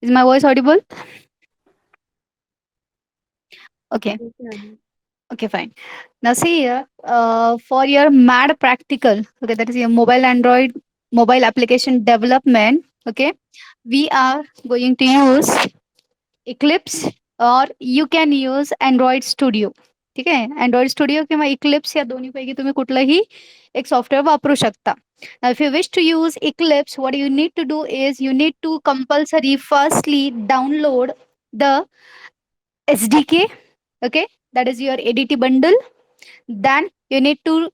Is my voice audible? Okay. Yes, Rani. Okay, fine. Now see here, for your MAD practical, okay, that is your mobile Android mobile application development. Okay, we are going to use Eclipse or you can use Android Studio. ठीक आहे, Android Studio किंवा Eclipse या दोन्हीपैकी तुम्ही कुठलंही एक software वापरू शकता. Now, if you wish to use Eclipse, what you need to do is you need to compulsory firstly download the SDK. Okay, that is your ADT bundle. Then you need to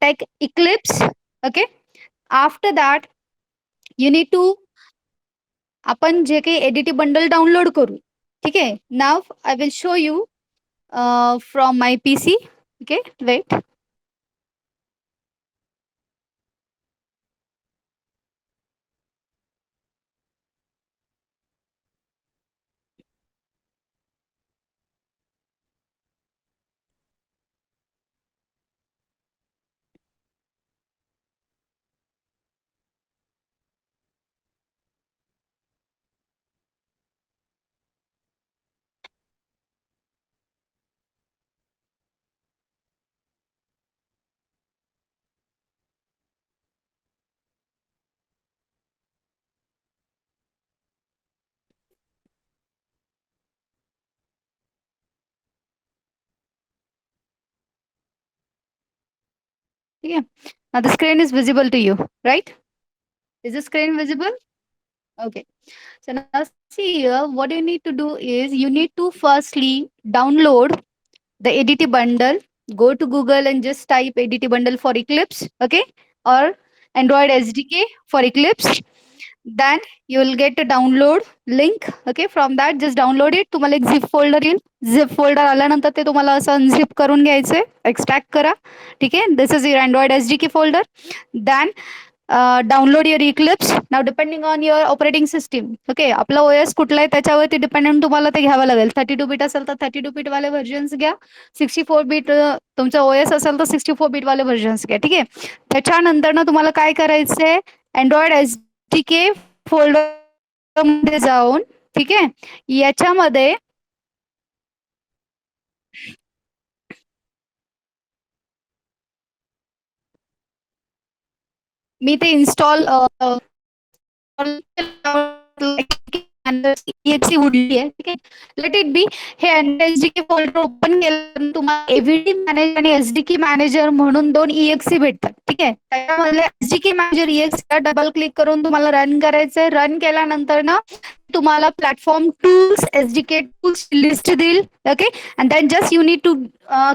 take Eclipse. Okay, after that you need to आपण जे काही ADT bundle download करू. ठीक आहे, now I will show you from my PC. Okay, wait. ठीक है, now the screen is visible to you, right? Is the screen visible? Okay, so now see here, what you need to do is you need to firstly download the ADT bundle. Go to Google and just type ADT bundle for Eclipse. Okay, or Android SDK for Eclipse. Then you will get a download link. Okay, from that just download it. तुम्हाला एक zip folder येईल. Zip folder आल्यानंतर ते तुम्हाला असं unzip करून घ्यायचंय. Extract करा. ठीक आहे, this is your Android SDK folder. Then download your Eclipse. Now depending on your operating system. Okay, आपला OS कुठला आहे त्याच्यावरती डिपेंडंट तुम्हाला ते घ्यावं लागेल. 32 बीट असेल तर 32 बीट वाले व्हर्जन्स घ्या. 64 बीट तुमचा OS असेल तर 64 बीट वाले व्हर्जन्स घ्या. ठीक आहे, त्याच्यानंतर ना तुम्हाला काय करायचंय, अँड्रॉइड एसडीके फोल्डरमध्ये जाऊन, ठीक आहे, याच्यामध्ये मी ते इन्स्टॉल EXE उडली आहे. ठीक आहे, लेट इट बी. हे एसडीके फोल्डर ओपन केलं तुम्हाला एव्हीडी मॅनेजर आणि एसडीके मॅनेजर म्हणून दोन EXE भेटतात. ठीक आहे, त्याच्यामध्ये SDK manager EXE double click करून तुम्हाला रन करायचंय. रन केल्यानंतर ना तुम्हाला platform tools SDK tools list देईल. Okay, and then just you need to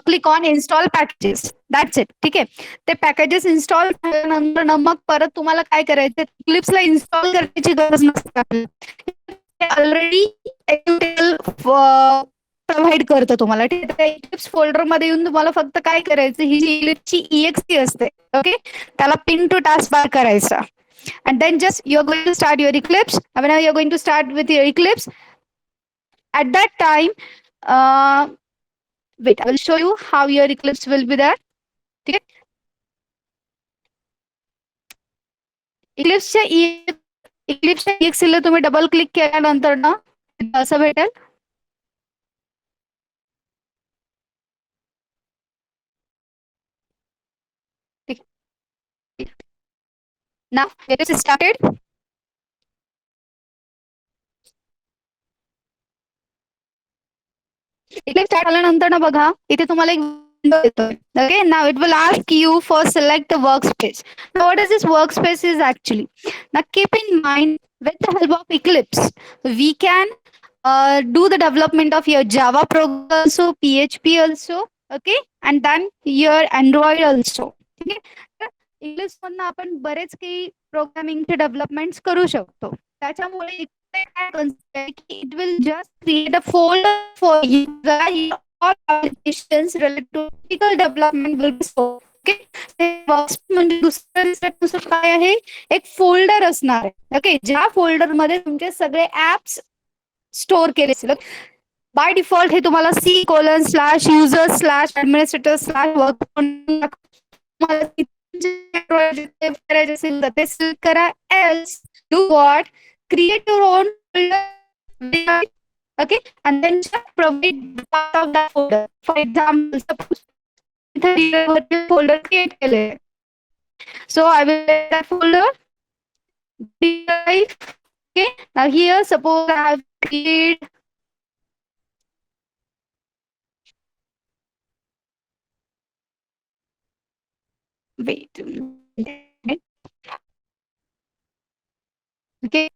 click on install packages. That's it. ठीक आहे, ते पॅकेजेस इन्स्टॉल झाल्यानंतर ना मग परत तुम्हाला काय करायचं, क्लिप्सला इन्स्टॉल करण्याची गरज नसते. ऑलरेडी प्रोव्हाइड करतो तुम्हाला. टिप्स फोल्डर मध्ये येऊन तुम्हाला फक्त काय करायचं, ही जी इलिप्सची EXE असते, ओके, त्याला पिन टू टास्क बार करायचा. And then just you're going to start your Eclipse. Whenever you're going to start with your Eclipse, at that time, uh, wait, I will show you how your Eclipse will be there. ठीक आहे, इक्लिप्सच्या EXE तुम्ही double click केल्यानंतर ना असं भेटेल. Now it is started. इकडे start झाल्यानंतर ना बघा, इथे तुम्हाला एक विंडो येतोय. Okay, now it will ask you for select work space. What is this work space is actually, now keep in mind, with the help of Eclipse we can do the development of your Java program also, PHP also. Okay, and then your Android also. ठीक आहे, Eclipse मधनं आपण बरेच काही प्रोग्रामिंगचे developments करू शकतो. त्याच्यामुळे it will just create a folder for you where your all applications related to technical development will be stored. Okay, म्हणजे दुसरं काय आहे, एक फोल्डर असणार आहे. ओके, ज्या फोल्डर मध्ये तुमचे सगळे ऍप्स स्टोअर केले असेल. बाय डिफॉल्ट हे तुम्हाला C:/user/administrator/work करायचे असेल तर ते सिलेक्ट करा. Else do what, create your own folder, okay, and then just provide the part of that folder. For example, suppose the folder create केले, so I will let that folder drive. Okay, now here suppose I have created, wait a minute. Okay,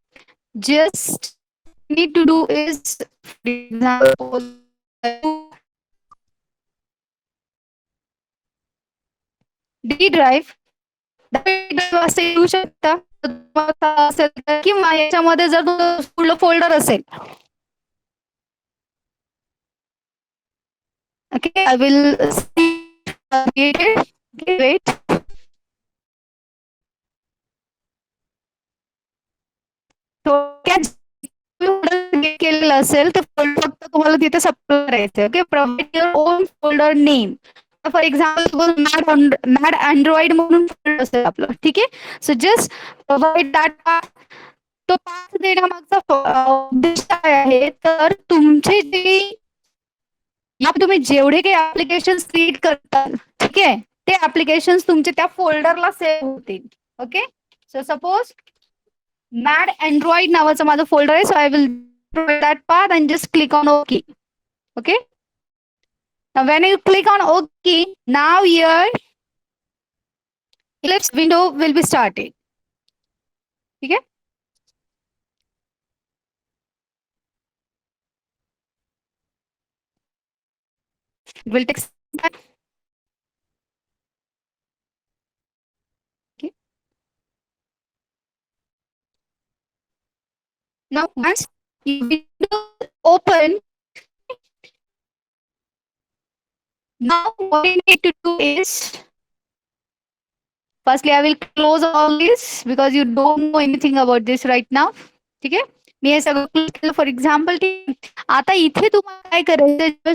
just need to do is, for example, D drive, असं येऊ शकता असेल किंवा याच्यामध्ये जर तुझं folder असेल. Okay, I will create it. Okay, wait. थोडक्यात केलेलं असेल तर फोल्डर फक्त तुम्हाला तिथे सप्लाय करायचं. Okay, provide your own folder name. For example mad Android म्हणून फोल्डर असेल आपलं. ठीक आहे, सो जस्ट प्रोव्हाइड दॅट. तो पाथ देण्यामागचा उद्देश काय आहे, तर तुमचे जे तुम्ही जेवढे काही ऍप्लिकेशन क्रिएट करताल, ठीक आहे, ते ऍप्लिकेशन तुमचे त्या फोल्डरला सेव्ह होतील. Okay, so suppose mad android नावाचं माझं फोल्डर आहे, so I will that path and just click on OK. Okay. Now, when you click on OK, now your Eclipse window will be started. Okay. It will take some time. Okay. Now, once your window open, now what you need to do is, firstly, I will close all this because you don't know anything about this right now. ठीक आहे, मी हे सगळं click केलं for example. आता इथे तुम्हाला काय करायचं,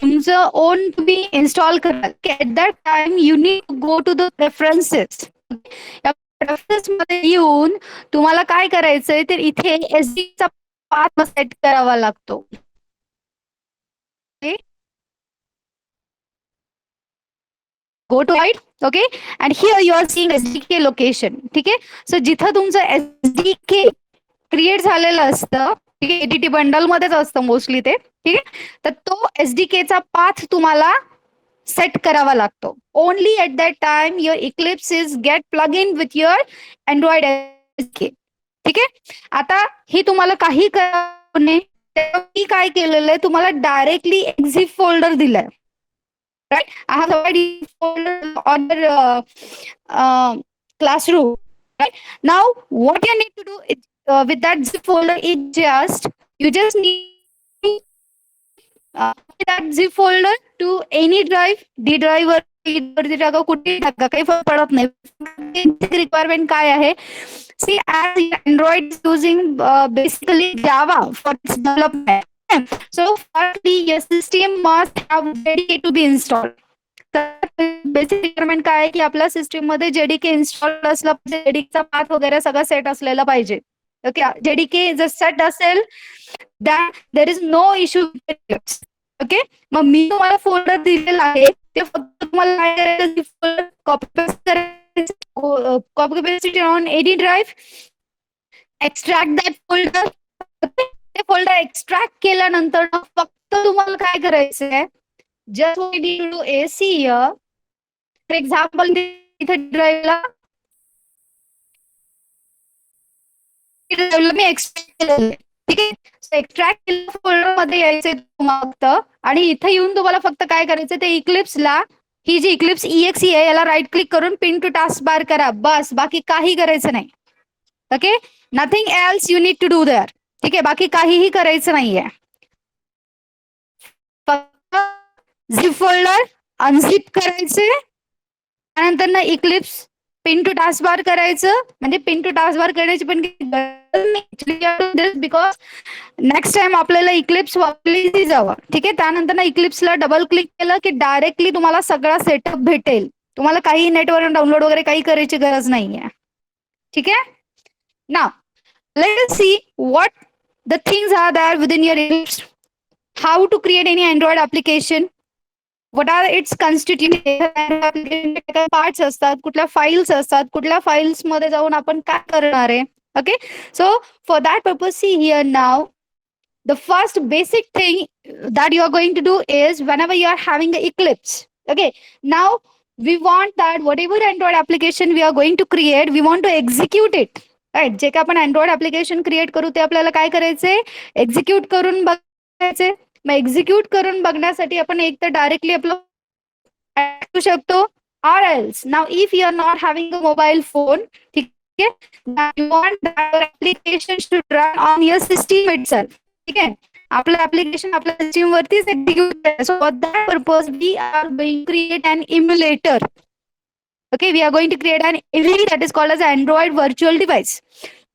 तुमचं ओन तुम्ही इन्स्टॉल कराल. At that time you need go to the preferences. या प्रेफरन्स मध्ये येऊन तुम्हाला काय करायचंय, तर इथे SD चा पाथ सेट करावा लागतो. Go to right, okay, and here you are seeing SDK location. ठीक आहे, सो जिथं तुमचं SDK क्रिएट झालेलं असतं, ठीक आहे, एडीटी बंडल मध्येच असतं मोस्टली ते. ठीक आहे, तर तो SDK चा पाथ तुम्हाला सेट करावा लागतो. Only at that time your Eclipse is get plug in with your Android SDK. ठीक आहे, आता ही तुम्हाला काही करावं नाही. मी काय केलेलं आहे, तुम्हाला डायरेक्टली एक्झिट फोल्डर दिलाय. Right, I have already folder on the classroom. Right now, what you need to do is, with that zip folder is you just need that zip folder to any drive, D drive वर टाका, कुठे टाका, काही फरक पडत नाही. Requirement काय आहे, see, as Android is using basically Java for its development. So firstly, your system must have JDK to be installed. Basic requirement काय आहे, की आपल्या सिस्टीम मध्ये JDK इन्स्टॉल असला पाहिजे, JDK चा पाथ वगैरे सगळं सेट असलेला पाहिजे. ओके, JDK जर सेट असेल that there is no issue. Okay, मग मी तुम्हाला फोल्डर दिलेला आहे, ते फक्त तुम्हाला काय करायचं, कॉपी पेस्ट करायचं, copy paste on ED drive, extract that folder. ते फोल्डर एक्स्ट्रॅक्ट केल्यानंतर फक्त तुम्हाला काय करायचं आहे, just what you need to do is, see here, for example, इथे ड्राईव्हला मी एक्स्ट्रॅक्ट केलेलं आहे. ठीक आहे, एक्स्ट्रॅक्ट केलेल्या फोल्डर मध्ये यायचंय तुम्हाला फक्त, आणि इथे येऊन तुम्हाला फक्त काय करायचं, ते इक्लिप्सला, ही जी इक्लिप्स EXE आहे याला राईट क्लिक करून पिन टू टास्क बार करा. बस, बाकी काही करायचं नाही. Okay, nothing else you need to do there. ठीक आहे, बाकी काहीही करायचं नाहीये. फक्त झिप फोल्डर अनझिप करायचे, त्यानंतर ना Eclipse pin to task bar करायचं. म्हणजे पिन टू टास्क बार करायची पण बिकॉज नेक्स्ट टाइम आपल्याला इक्लिप्स वापरली जावं. ठीक आहे, त्यानंतर ना इक्लिप्सला डबल क्लिक केलं की डायरेक्टली तुम्हाला सगळा सेटअप भेटेल. तुम्हाला काही नेटवर डाउनलोड वगैरे काही करायची गरज नाहीये. ठीक आहे, ना Let us see what the things are there within your Eclipse, how to create any Android application, what are its constituent parts असतात, कुठल्या फाईल्स असतात, कुठल्या फाईल्स मध्ये जाऊन आपण काय करणार आहे. Okay, so for that purpose, see here now, the first basic thing that you are going to do is whenever you are having the Eclipse. Okay, now we want that whatever Android application we are going to create, we want to execute it. Right, जे काय आपण Android application create करू ते आपल्याला काय करायचंय, execute करून बघायचंय. मग execute करून बघण्यासाठी आपण एक तर डायरेक्टली आपलं करू शकतो, or else now if you are not having a mobile phone, ठीक आहे, now you want that your application should run on your system itself. ठीक आहे, आपलं ऍप्लिकेशन आपल्या सिस्टीम वरतीच एक्झिक्यूट करायचं. So for that purpose we are going to create an emulator. Okay, we are going to create an AVD that is called as Android virtual device.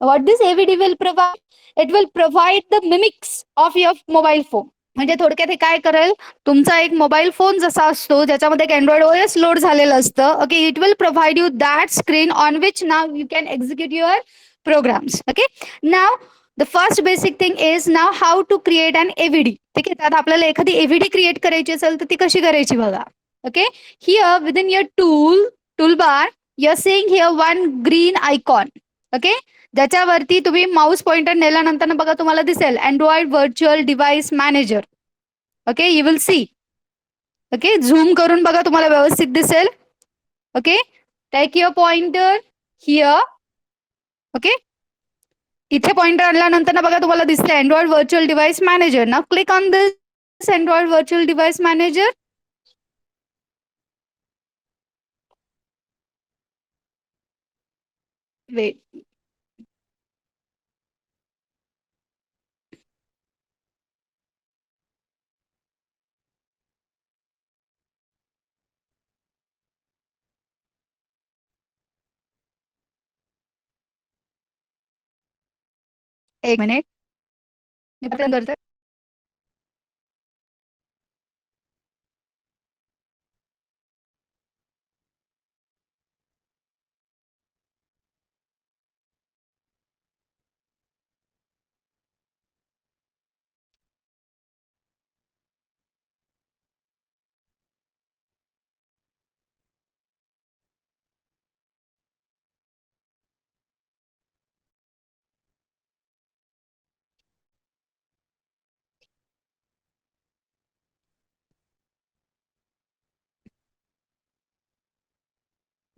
What this AVD will provide? It will provide the mimics of your mobile phone. म्हणजे थोडक्यात हे काय करेल, तुमचा एक mobile phone जसा असतो ज्याच्यामध्ये एक अँड्रॉइड ओएस लोड झालेलं असतं. Okay, it will provide you that screen on which now you can execute your programs. Okay, now the first basic thing is now how to create an AVD. ठीक आहे, त्यात आपल्याला एखादी AVD create करायची असेल तर ती कशी करायची बघा. Okay, here within your toolbar you are seeing here one green icon. Okay, ज्याच्यावरती तुम्ही माऊस पॉइंटर नेल्यानंतर बघा तुम्हाला दिसेल Android virtual device manager. Okay, you will see. Okay, zoom करून बघा तुम्हाला व्यवस्थित दिसेल. Okay, take your pointer here. Okay, इथे पॉइंटर आणल्यानंतर बघा तुम्हाला दिसते अँड्रॉइड व्हर्च्युअल डिव्हाइस मॅनेजर. ना click on this Android virtual device manager. Wait, एक मिनिट मी पटकन करते.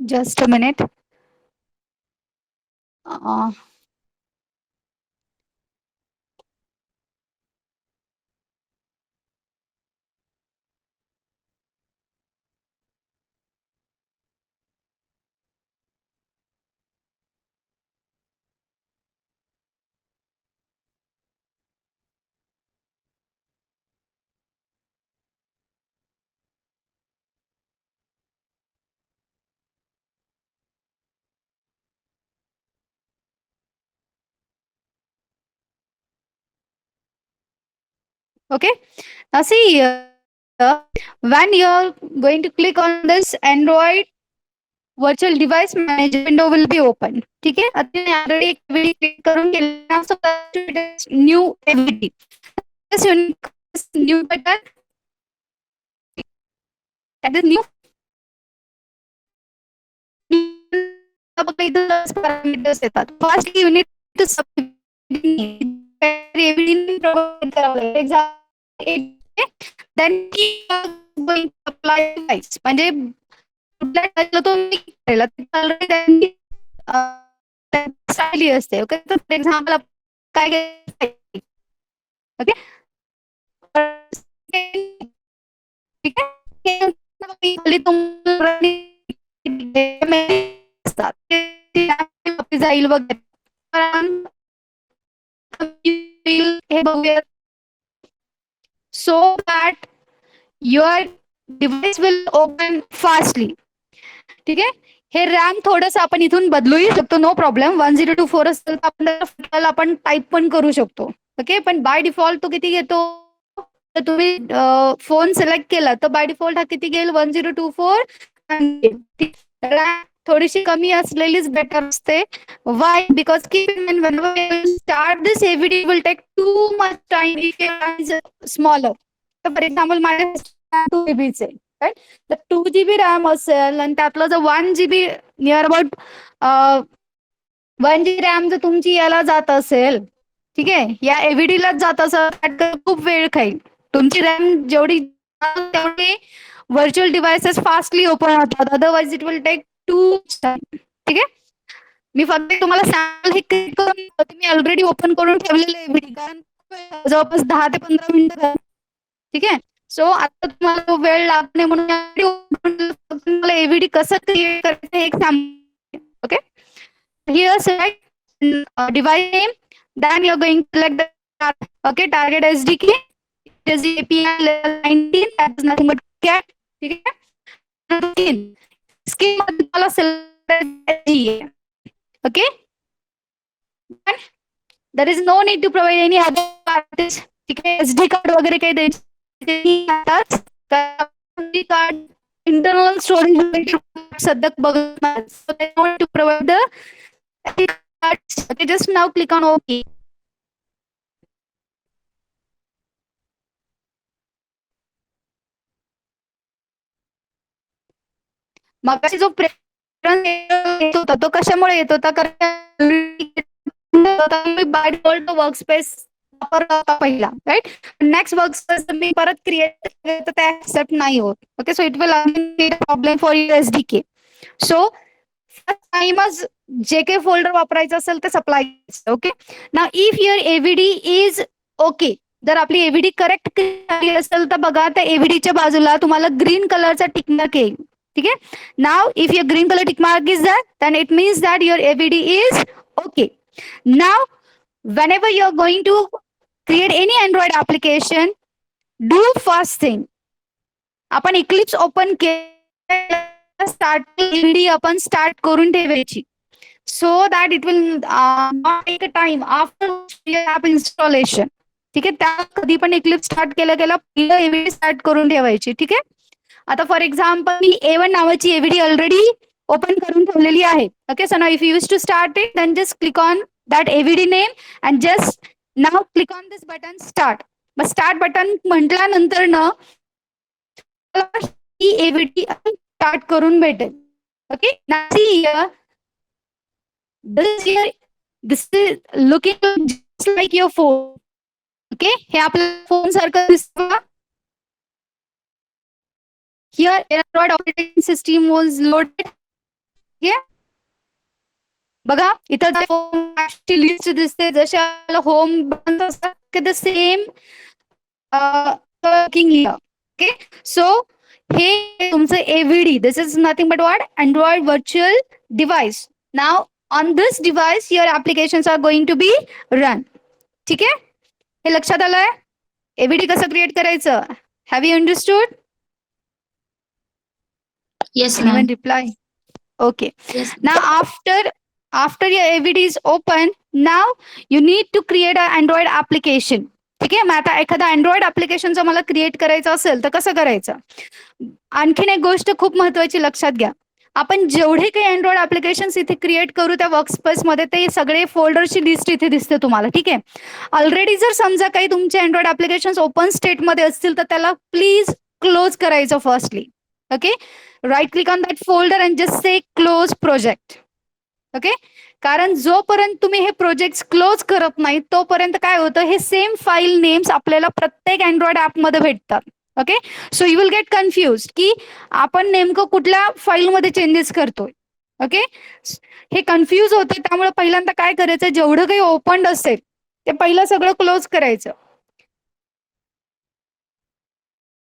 Just a minute. Okay, now see, when you're going to click on this Android virtual device manager window will be open. ठीक है, आता मैं already एक video click करूँगी. So it is new AVD. This new button, that is new. Parameters येतात. First you need to submit AVD provide करावं लागेल. Example, then you are going to apply device. म्हणजे कुठल्या टाईपला तो केला ऑलरेडी त्यांनी स्टाईल असते. ओके, तर फॉर एक्झाम्पल काय ओके, ठीक आहे, जाईल वगैरे हे बघूया. So that your device will open fastly. ठीक आहे, हे रॅम थोडस आपण इथून बदलूही शकतो, नो प्रॉब्लेम. 1024 असेल तर आपण टाईप पण करू शकतो. ओके, पण बाय डिफॉल्ट तो किती घेतो, तर तुम्ही फोन सिलेक्ट केला तर बाय डिफॉल्ट हा किती घेईल, 1024. थोडीशी कमी असलेलीच बेटर असते. Why? Because keep in mind whenever you start this AVD will take too much time if your RAM is smaller. तर फॉर एक्झाम्पल माझे 2 GB चे राईट, तर 2 GB रॅम असेल आणि त्यातलं जर 1 GB near about 1 GB RAM जर तुमची याला जात असेल, ठीक आहे, या एव्हीडी लाच जात असेल, खूप वेळ खाईल. तुमची रॅम जेवढी तेवढे व्हर्च्युअल डिव्हाइसेस फास्टली ओपन होतात, otherwise it will take too time. ठीक आहे, मी फक्त तुम्हाला सॅम्पल हे क्लिक करून मी ऑलरेडी ओपन करून ठेवलेलं एव्हीडी, कारण जवळपास 10 ते 15 मिनिटं. ठीक आहे, सो आता तुम्हाला तो वेळ लागणे म्हणून तुम्हाला एव्हीडी कसं क्रिएट करायचं हे एक sample. Okay, here select device name, then you're going to select the okay target SDK. It is the API level 19, that is nothing but cat. ठीक है, स्कीम मध्ये तुम्हाला select okay, and there is no need to provide any other parties. ठीक है, SD card वगैरे काही द्यायचं card internal storage सध्या बघत नाही, so they want to provide the okay, just now click on OK. मगाशी जो प्रेफरन्स येत होता तो कशामुळे येत होता, कारण बाय डिफॉल्ट वर्कस्पेस वापरला पहिला, राईट. नेक्स्ट वर्कस्पेस मी परत क्रिएट केलं तर ते ऍक्सेप्ट नाही होत. Okay, so it will again problem for your SDK. So first टाइमच जे काही फोल्डर वापरायचं असेल ते supply. Okay, now if your AVD is okay, जर आपली एव्हीडी करेक्ट असेल तर बघा त्या एव्हीडीच्या बाजूला तुम्हाला ग्रीन कलरचा टिक मार्क येईल. ठीक आहे, now if your green colour tick mark is that, then it means that your AVD is okay. Now whenever you're going to create any Android application, do first thing, आपण Eclipse open केलं, start AVD आपण start करून ठेवायची, so that it will not take a time after your app installation. ठीक आहे, त्या कधी पण इक्लिप्स स्टार्ट केलं गेलं पहिलं एव्हीडी स्टार्ट करून ठेवायची. ठीक आहे, आता फॉर एक्झाम्पल मी A1 नावाची एव्हीडी ऑलरेडी ओपन करून ठेवलेली आहे. Okay, so now if you use to start it, then just click on that AVD name and just now click on this button start. मग start button म्हटल्यानंतर ना ही AVD start करून भेटेल. ओके, this is looking just like your phone. Okay, हे आपल्या phone सारखं दिसतं. Here Android operating system was loaded. Yeah, बघा इथं लिस्ट दिसते, जसे होम बटन असतात the same working here. Okay, so हे तुमचं AVD, this is nothing but what, android virtual device. Now on this device your applications are going to be run. ठीक आहे, हे लक्षात आलंय एव्हीडी कसं क्रिएट करायचं. Have you understood? Yes, ma'am. Reply. Okay. Yes. Now after your AVD is open, now you need to create an Android application. ठीक आहे, मग आता एखादा अँड्रॉइड ऍप्लिकेशन जर मला क्रिएट करायचं असेल तर कसं करायचं. आणखीन एक गोष्ट खूप महत्वाची लक्षात घ्या, आपण जेवढे काही अँड्रॉइड ऍप्लिकेशन इथे क्रिएट करू त्या वर्कस्पेस मध्ये ते सगळे फोल्डरची लिस्ट इथे दिसते तुम्हाला. ठीक आहे, ऑलरेडी जर समजा काही तुमचे अँड्रॉइड ऍप्लिकेशन ओपन स्टेट मध्ये असतील तर त्याला प्लीज क्लोज करायचं firstly. Okay, right click on that folder and just say close project. Okay, कारण जोपर्यंत तुम्ही हे प्रोजेक्ट क्लोज करत नाही तोपर्यंत काय होतं, हे सेम फाईल नेम्स आपल्याला प्रत्येक अँड्रॉइड ऍप मध्ये भेटतात. Okay, so you will gate confuse की आपण नेमकं कुठल्या फाईलमध्ये चेंजेस करतोय. ओके, हे कन्फ्युज होतं, त्यामुळे पहिल्यांदा काय करायचं, जेवढं काही ओपन असेल ते पहिलं सगळं क्लोज करायचं.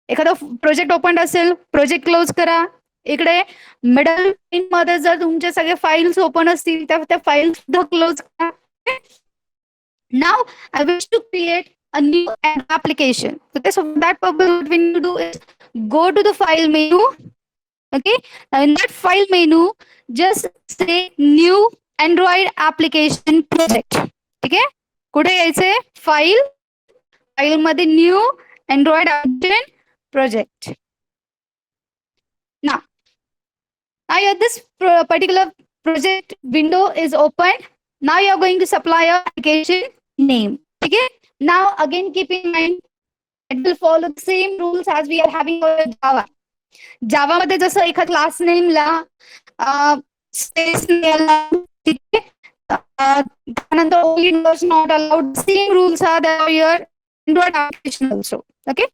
एखादा प्रोजेक्ट ओपन असेल, प्रोजेक्ट क्लोज करा. इकडे मिडल मध्ये जर तुमचे सगळे फाइल्स ओपन असतील तर त्या फाइल सुद्धा क्लोज करा. Now I wish to create a new application. Okay, so for that purpose what we need to do is go to the file menu. Okay, now in that file menu just say new Android application project. ठीक आहे, कुठे यायचंय, file मध्ये new Android application project. Now Now this particular project window is open. Now you are going to supply your application name. Okay. Now again keep in mind it will follow the same rules as we are having for Java. Java मध्ये जसं एखाद class नेमला space नाही allowed, ठीक आहे. त्यानंतर only dots not allowed, same rules are there your Android application also. Okay.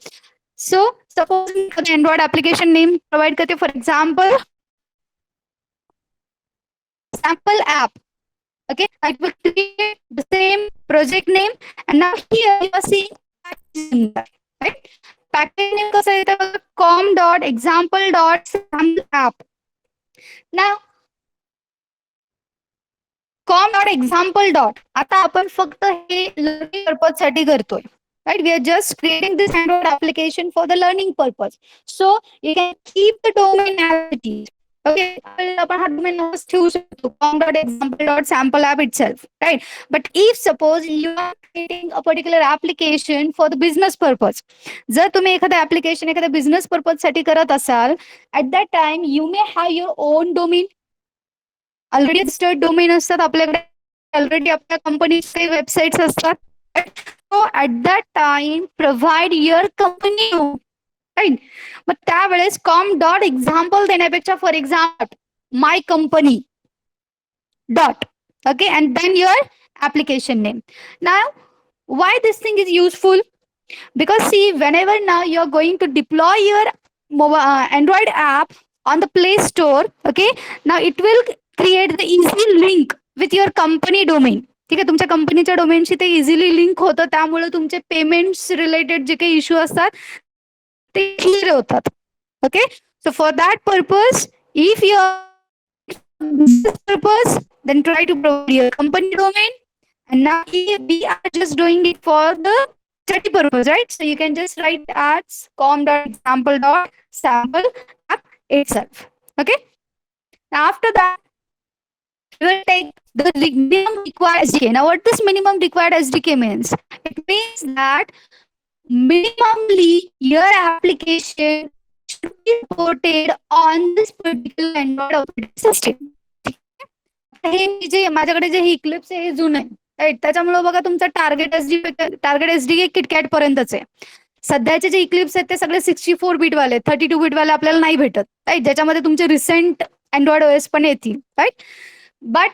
So suppose the Android application name provide करते, for example sample app. Okay, I will create the same project name, and now here you are seeing package name, right? Package name कसं येतं, com.example.sample app. Now com.example. आता आपण फक्त हे learning purpose साठी करतोय. Right, we are just creating this Android application for the learning purpose. So you can keep the domain as it is. Okay, आपण हा domain नावच ठेवू शकतो com.example.sample app itself, right? But if suppose you are creating a particular application for the business purpose, जर तुम्ही एखादा application एखाद्या business purpose साठी करत असाल, at that time you may have your own domain. Already registered domain असतात आपल्याकडे, already आपल्या कंपनीचे वेबसाईट्स असतात. So at that time provide your company right. मग त्यावेळेस com.example देण्यापेक्षा for example my company dot, okay, and then your application name. Now why this thing is useful? Because see, whenever now you're going to deploy your Android app on the Play Store, okay, now it will create the easy link with your company domain. ठीक आहे, तुमच्या कंपनीच्या डोमेनशी ते easily link होतं, त्यामुळे तुमचे payments related जे काही issue असतात ते क्लिअर होतात. Okay, so for that purpose if you purpose, then try to provide your company domain. And now we are just doing it for the study purpose, right? So you can just write as com.example.sample app itself. Okay. Now after that, we will take the minimum required SDK. Now what this minimum required SDK means? It means that minimally your application should be supported on this particular Android operating system. हे जे माझ्याकडे जे Eclipse आहे हे जुनं आहे, right. त्याच्यामुळे बघा तुमचं target SDK KitKat पर्यंतच आहे. सध्याचे जे इक्लिप्स आहेत ते सगळे 64 बीट वाले, 32 बीट वाले आपल्याला नाही भेटत, राईट, ज्याच्यामध्ये तुमचे रिसेंट अँड्रॉइड ओएस पण येतील, right. But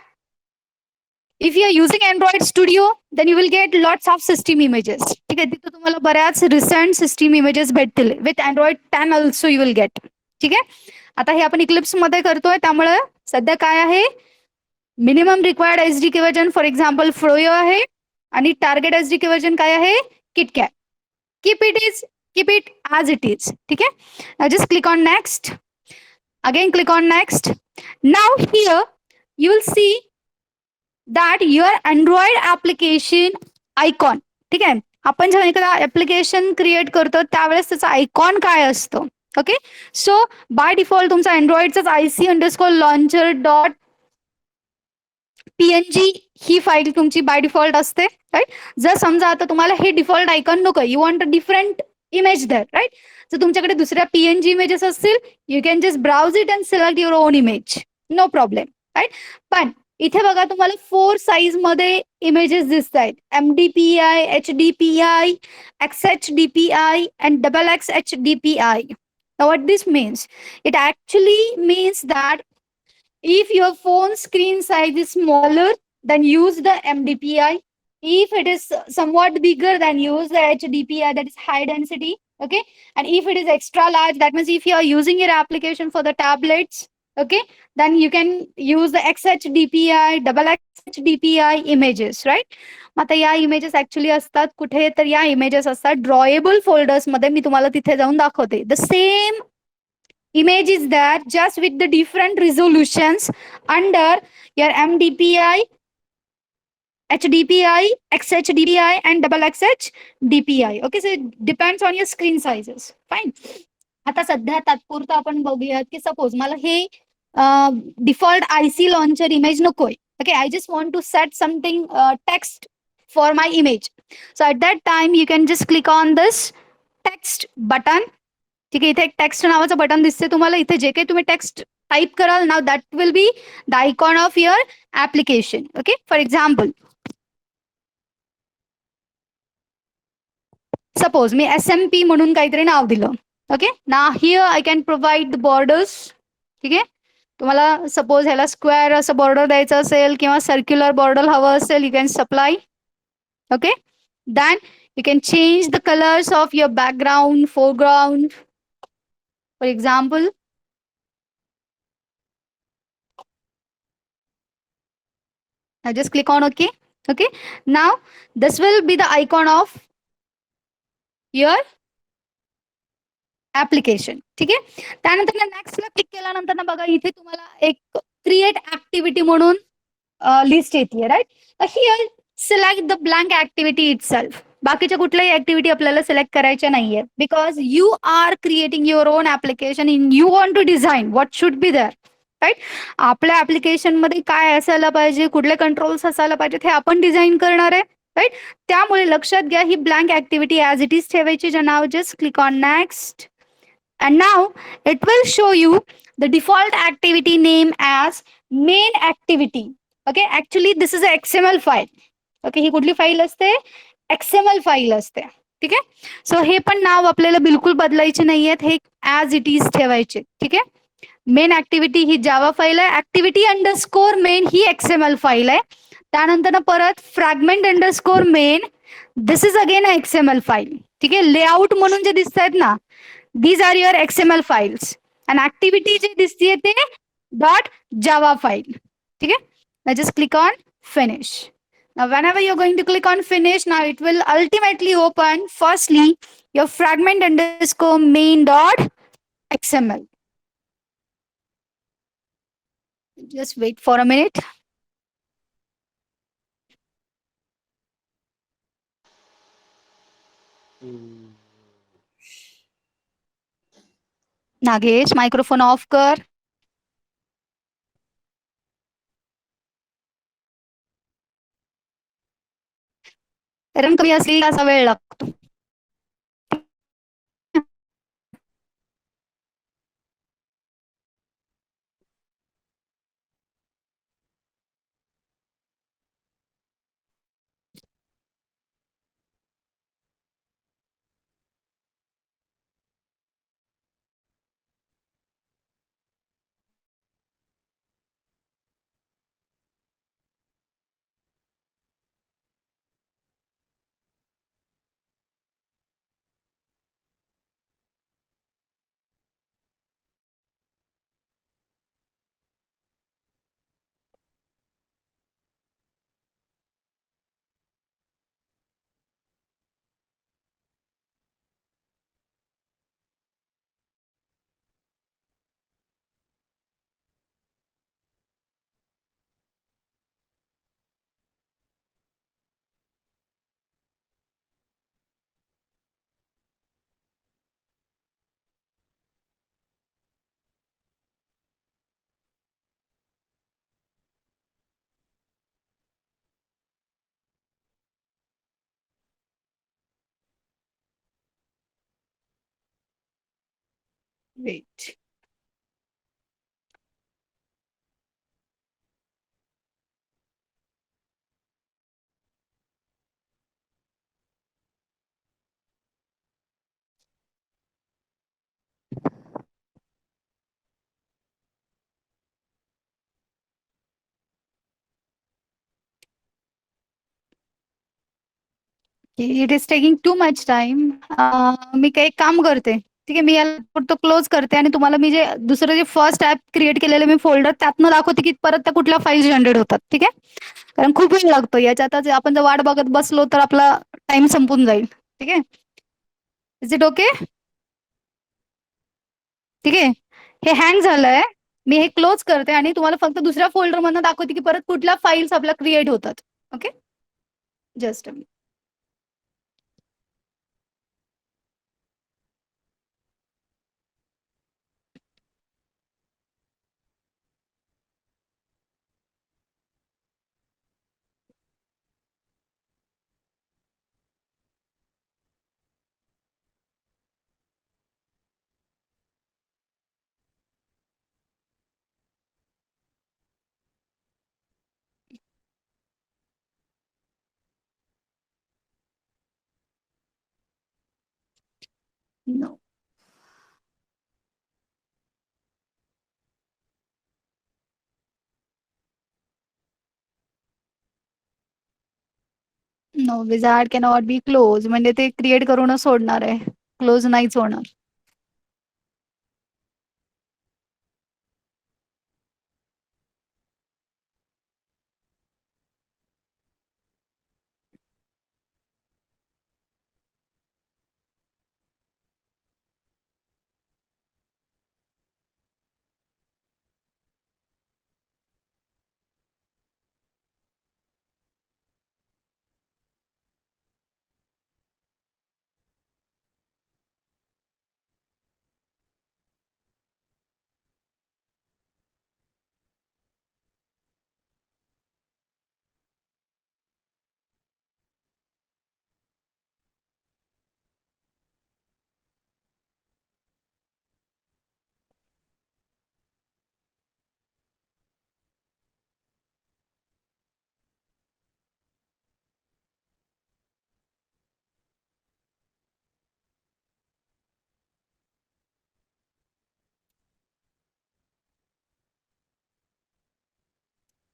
if you are using Android studio then you will get lots of system images. ठीक आहे, तिथे तुम्हाला बऱ्याच रिसेंट सिस्टीम इमेजेस भेटतील. With Android 10 also you will get. ठीक आहे, आता हे आपण इक्लिप्स मध्ये करतोय, त्यामुळे सध्या काय आहे, minimum required SDK version for example froyo आहे, आणि टार्गेट एसडीके वर्जन काय आहे, KitKat. Keep it as it is. ठीक आहे, now just click on next. Again click on next. Now here you will see that your Android application icon. ठीक आहे, आपण जेव्हा एखादा ऍप्लिकेशन क्रिएट करतो त्यावेळेस त्याचा आयकॉन काय असतो. ओके, सो बाय डिफॉल्ट तुमचा अँड्रॉइडचा IC_launcher PNG ही फाईल तुमची बाय डिफॉल्ट असते, राईट. जर समजा आता तुम्हाला हे डिफॉल्ट आयकॉन नको, you want a different image that, right. जर तुमच्याकडे दुसऱ्या PNG इमेजेस असतील, you can just browse it and select your own image, no problem, right. पण इथे बघा तुम्हाला 4 साईज मध्ये इमेजेस दिसत आहेत, MDPI, HDPI, XHDPI and XXHDPI. Now what this means? It actually means that if your phone screen size is smaller, then use the MDPI. If it is somewhat bigger, then use the HDPI, that is high density. Okay, and if it is extra large, that means if you are using your application for the tablets, okay, then you can use the XHDPI, XXHDPI images, right. आता या images actually असतात कुठे, तर या images असतात drawable folders मध्ये. मी तुम्हाला तिथे जाऊन दाखवते. The same image is there just with the different resolutions under your MDPI, HDPI, XHDPI and XXHDPI. Okay, so it depends on your screen sizes. Fine. आता सध्या तात्पुरतं आपण बघूयात की सपोज मला हे डिफॉल्ट IC लॉन्चर इमेज नकोय. Okay, I just want to set something text for my image. So at that time you can just click on this text button. ठीक आहे, इथे एक टेक्स्ट नावाचं बटन दिसते तुम्हाला. इथे जे काही तुम्ही टेक्स्ट टाइप कराल now, that will be the icon of your application. Okay, for example, suppose me SMP म्हणून काहीतरी नाव दिलं. ओके, ना here I can provide the borders. ठीक आहे, तुम्हाला सपोज ह्याला स्क्वेअर असं बॉर्डर द्यायचं असेल किंवा सर्क्युलर बॉर्डर हवं असेल, you can supply. Okay, then you can change the colors of your background, foreground. For example, I just click on OK. Okay, now this will be the icon of your application. ठीक आहे, त्यानंतर नेक्स्टला click केल्यानंतर ना बघा इथे तुम्हाला एक create activity म्हणून लिस्ट येते, right. Here select the blank activity itself. बाकीच्या कुठल्याही ऍक्टिव्हिटी आपल्याला सिलेक्ट करायच्या नाहीये, because you are creating your own application in you want to design what should be there, right. आपल्या ऍप्लिकेशन मध्ये काय असायला पाहिजे, कुठले कंट्रोल्स असायला पाहिजेत हे आपण डिझाईन करणार आहे, राईट. त्यामुळे लक्षात घ्या ही blank activity as it is ठेवायची. Now just click on next. And now it will show you the default activity name as main activity. Okay, actually this is a XML file. Okay, ही कुठली file असते, XML file असते. ठीक आहे, सो हे पण नाव आपल्याला बिलकुल बदलायचे नाहीयेत, हे ऍज इट इज ठेवायचे. ठीक आहे, मेन ऍक्टिव्हिटी ही जावा फाईल आहे, ऍक्टिव्हिटी अंडरस्कोर मेन ही XML फाईल आहे. त्यानंतर परत fragment underscore main, this is again XML file. ठीक आहे, लेआउट म्हणून जे दिसत आहेत ना, these are your XML files. And activity जे दिसतीये ते .java file. ठीक है, now just click on finish. Now whenever you're going to click on finish, now it will ultimately open firstly your fragment underscore main dot XML. Just wait for a minute. Nagesh microphone off कर. Run कमी असली असा वेळ लागतो. Wait, it is taking too much time. मी काही काम करते. ठीक आहे, मी याला तो क्लोज करते आणि तुम्हाला मी जे दुसरं जे फर्स्ट ऍप क्रिएट केलेलं मी फोल्डर त्यातनं दाखवते की परत त्या कुठल्या फाईल जनरेट होतात. ठीक आहे, कारण खूप वेळ लागतो याच्यातच. आपण जर वाट बघत बसलो तर आपला टाइम संपून जाईल. ठीक आहे, इज इट ओके? ठीक आहे, हे हँग झालंय. मी हे क्लोज करते आणि तुम्हाला फक्त दुसऱ्या फोल्डर मधनं दाखवते की परत कुठल्या फाईल्स आपल्या क्रिएट होतात. Okay, just No, no, wizard cannot be close. म्हणजे ते क्रिएट करूनच सोडणार आहे. क्लोज नाहीच होणार.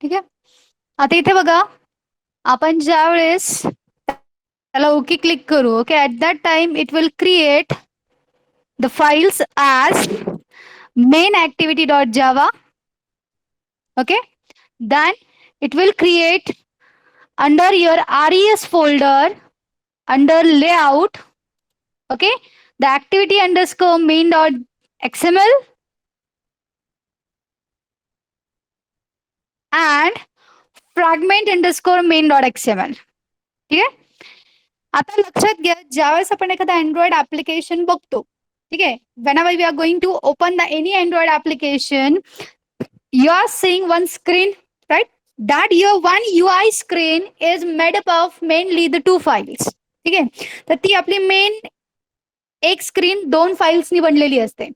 ठीक आहे. आता इथे बघा, आपण ज्या वेळेस त्याला ओके क्लिक करू, okay, at that time it will create the files as main activity.java. Okay, then it will create under your res folder under layout. Okay, the activity underscore main dot xml and fragment underscore main dot xml. ठीक आहे. आता लक्षात घ्या, ज्यावेळेस आपण एखादा Android application बघतो, ठीक आहे, whenever we are going to open the any Android application, you are seeing one screen, right? That your one UI screen is made up of mainly the two files. ठीक आहे. तर ती आपली main एक screen दोन फाईल्सनी बनलेली असते.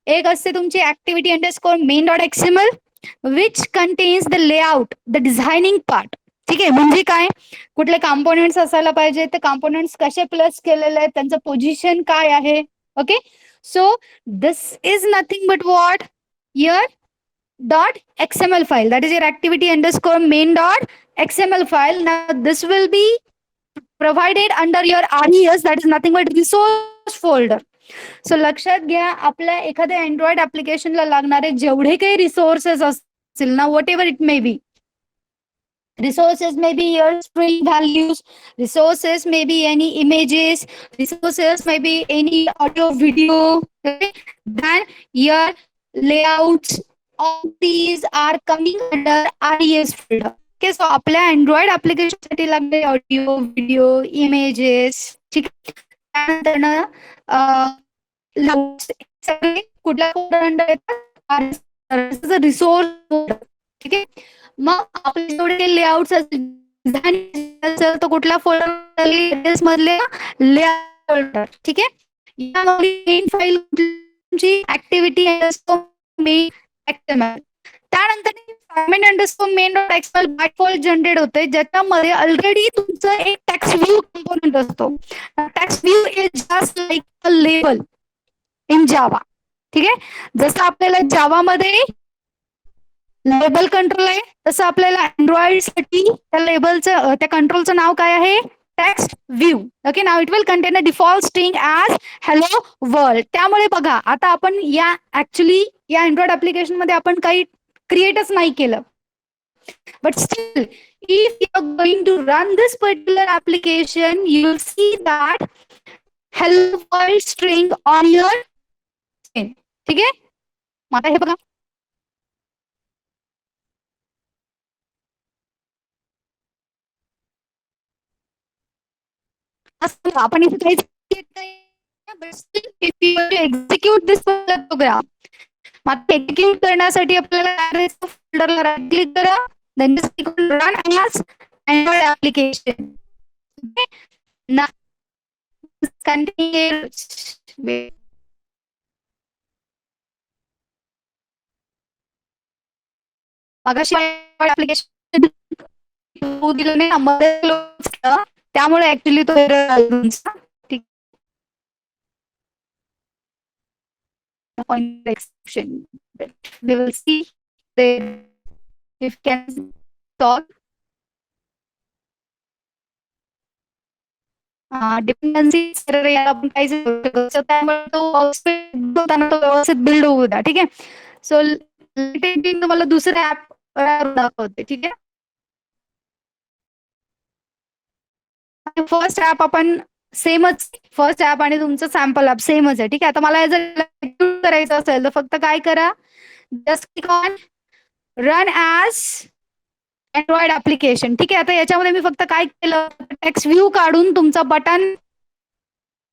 एक असते तुमची activity underscore main dot XML which contains the layout the designing part. ठीक आहे. म्हणजे काय, कुठले कॉम्पोनंट्स असायला पाहिजे, ते कॉम्पोनंट्स कसे प्लस केलेले आहेत, त्यांचं पोझिशन काय आहे. Okay, so this is nothing but what your dot xml file, that is your activity underscore main dot xml file. Now this will be provided under your res, that is nothing but resource folder. सो लक्षात घ्या, आपल्या एखाद्या Android ऍप्लिकेशनला लागणारे जेवढे काही resources असतील ना, what ever it may be, resources may be your string values, resources may be any images, resources may be any audio video, okay? Then your layouts, all these are coming under res folder. Okay, so आपल्या Android application साठी लागणारे audio video images, ठीक आहे, त्यानंतर ना सगळे कुठल्या folder under येतात, रिसोर्स. ठीक आहे. मग आपले जेवढे लेआउट्स असेल तर कुठल्या फोल्डर मधले लेआउट फोल्डर. ठीक आहे. यामध्ये मेन फाईल तुमची ऍक्टिव्हिटी मेन एक्सएमएल. त्यानंतर fragment underscore main dot XML by default generate होते, ज्याच्यामध्ये ऑलरेडी तुमचं एक टेक्स्ट व्ह्यू कंपोनेंट असतो. Text view is just like a label in Java. ठीक आहे. जसं आपल्याला जावामध्ये लेबल कंट्रोल आहे, तसं आपल्याला अँड्रॉइड साठी त्या लेबलचं त्या कंट्रोलचं नाव काय आहे, text view. Okay, now it will contain a default string as hello world. त्यामुळे बघा, आता आपण या ऍक्च्युली या अँड्रॉइड ऍप्लिकेशन मध्ये आपण काही क्रिएटच नाही केलं, but still if you are going to run this particular application, you will see that hello world string on your screen. ठीक आहे. मग आता हे बघा, आपण इथे काहीच एक्झिक्यूट दिस प्रोग्राम. मग एक्झिक्यूट करण्यासाठी आपल्याला फोल्डरला राईट क्लिक करा, then run as Android application. मगाशी ऍप्लिकेशन दिलं नाही, त्यामुळे ऍक्च्युली तो एरर आला तुमचा. ठीक. point exception. But we will see the if can solve. डिपेंडन्सीज याला आपण काहीच करू शकत. So त्यामुळे तो होताना तो व्यवस्थित बिल्ड होऊ द्या. ठीक आहे. सो तुम्हाला दुसरे ऍप दाखवते. ठीक आहे. फर्स्ट ऍप आपण सेमच, फर्स्ट ऍप आणि तुमचं सॅम्पल ऍप सेमच आहे. ठीक आहे. आता मला जर करायचं असेल तर फक्त काय करा, just click on run as Android application. ठीक आहे. आता याच्यामध्ये मी फक्त काय केलं, टेक्स्ट व्ह्यू काढून तुमचा बटन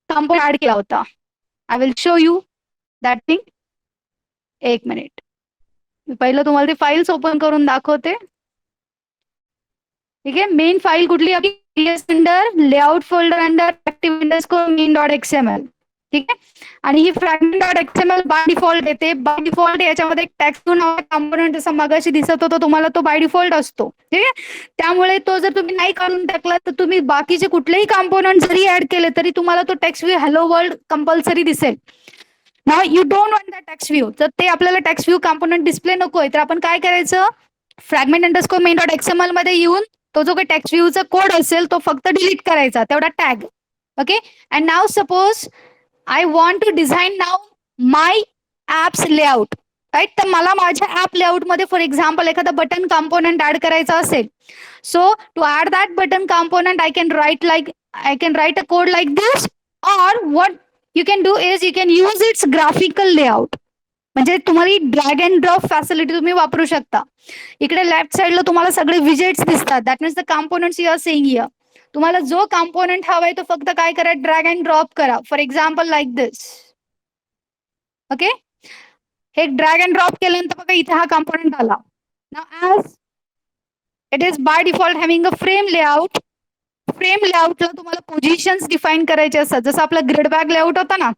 कंपोनेंट ऍड केला होता. आय will show you that thing. एक मिनिट, मी पहिलं तुम्हाला ती फाईल्स ओपन करून दाखवते. ठीक आहे. मेन फाईल कुठली आपली, under layout folder under active_main.xml. ठीक आहे. आणि ही fragment.xml बाय डिफॉल्ट येते. बाय डिफॉल्ट याच्यामध्ये टेक्स्ट कंपोनेंट जसं मगाशी दिसत होतो तुम्हाला, तो बाय डिफॉल्ट असतो. ठीक आहे. त्यामुळे तो जर तुम्ही नाही काढून टाकला तर तुम्ही बाकीचे कुठलेही कंपोनेंट जरी ऍड केले तरी तुम्हाला तो text view hello world compulsory दिसेल. Now you don't want that text view. तर ते आपल्याला टेक्स्ट व्ह्यू कंपोनेंट डिस्प्ले नकोय, तर आपण काय करायचं, fragment_main.xml मध्ये येऊन तो जो काही टेक्स्ट व्ह्यूचा कोड असेल तो फक्त डिलीट करायचा, तेवढा tag. Okay. And now suppose I want to design now my apps layout. Right. तर मला माझ्या ऍप लेआउट मध्ये फॉर एक्झाम्पल एखादा बटन कंपोनेंट ऍड करायचा असेल, so to add that button component I can write a code like this, or what you can do is you can use its graphical layout. म्हणजे तुम्हाला drag and drop facility तुम्ही वापरू शकता. इकडे left साइडला तुम्हाला सगळे विजेट्स दिसतात. That means the components you are seeing here. तुम्हाला जो कंपोनेंट हवाय तो फक्त काय करा, ड्रॅग अँड ड्रॉप करा. For example like this. Okay. हे ड्रॅग अँड ड्रॉप केल्यानंतर बघा इथे हा कंपोनेंट आला. Now as it is by default having a frame layout. Frame लेआउटला तुम्हाला पोझिशन्स डिफाईन करायचे असतात. जसं आपला ग्रिड बॅग लेआउट होता ना,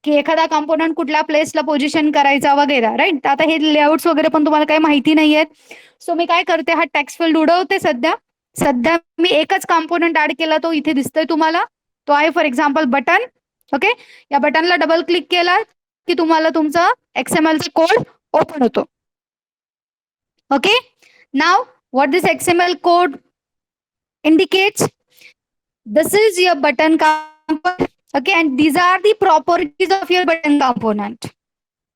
की एखादा कंपोनेंट कुठल्या प्लेसला पोझिशन करायचा वगैरे. राईट. आता हे लेआउट्स वगैरे पण तुम्हाला काही माहिती नाहीयेत. सो मी काय करते, हा टेक्स्ट फील्ड उडवते. सध्या मी एकच कंपोनेंट ऍड केला, तो इथे दिसतोय तुम्हाला. तो आहे फॉर एक्झाम्पल बटन. ओके. या बटनला डबल क्लिक केला की तुम्हाला तुमचा XML चा कोड ओपन होतो. Okay. Now what this XML code indicates, this is your button component. Okay, and these are the properties of your button component.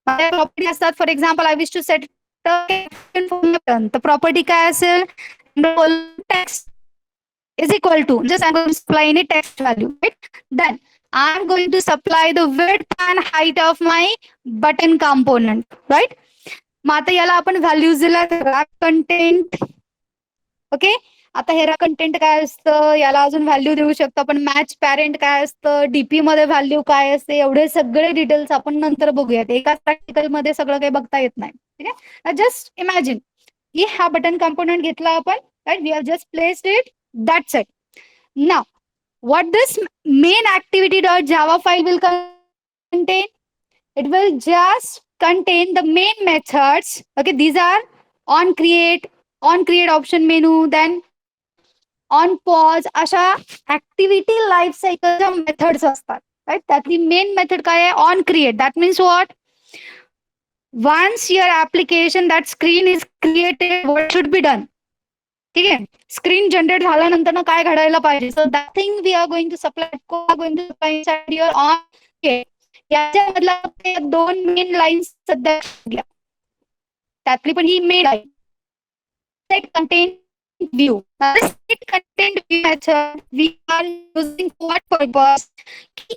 Property असतात. For example I wish to set button, तर property काय असेल, text is equal to, just I'm going to supply any text value, right? Then I'm going to supply the width and height of my button component, right? मग आता याला आपण values दिला, rap content. Okay. आता हे content काय असतं, याला अजून value देऊ शकतो आपण. मॅच पॅरेंट काय असतं, डीपी मध्ये व्हॅल्यू काय असते, एवढे सगळे डिटेल्स आपण नंतर बघूयात. एकाच प्रॅक्टिकल मध्ये सगळं काही बघता येत नाही. ठीक आहे. जस्ट इमॅजिन की हा बटन कंपोनेंट घेतला आपण. Right. We have just placed it. That's it. Now what this main activity dot Java file will contain, it will just contain the main methods. Okay, these are on create option menu, then on pause. अशा activity life सायकलच्या methods असतात. Right. त्यातली main method काय आहे, on create. That means what, once your application that screen is created, what should be done. ठीक आहे. Screen generate झाल्यानंतर काय घडायला पाहिजे. So that thing we are going to supply your on. याच्यामधला दोन मेन लाईन्स सध्या, त्यातली पण ही main line, set content view. Set content view method we are using for purpose,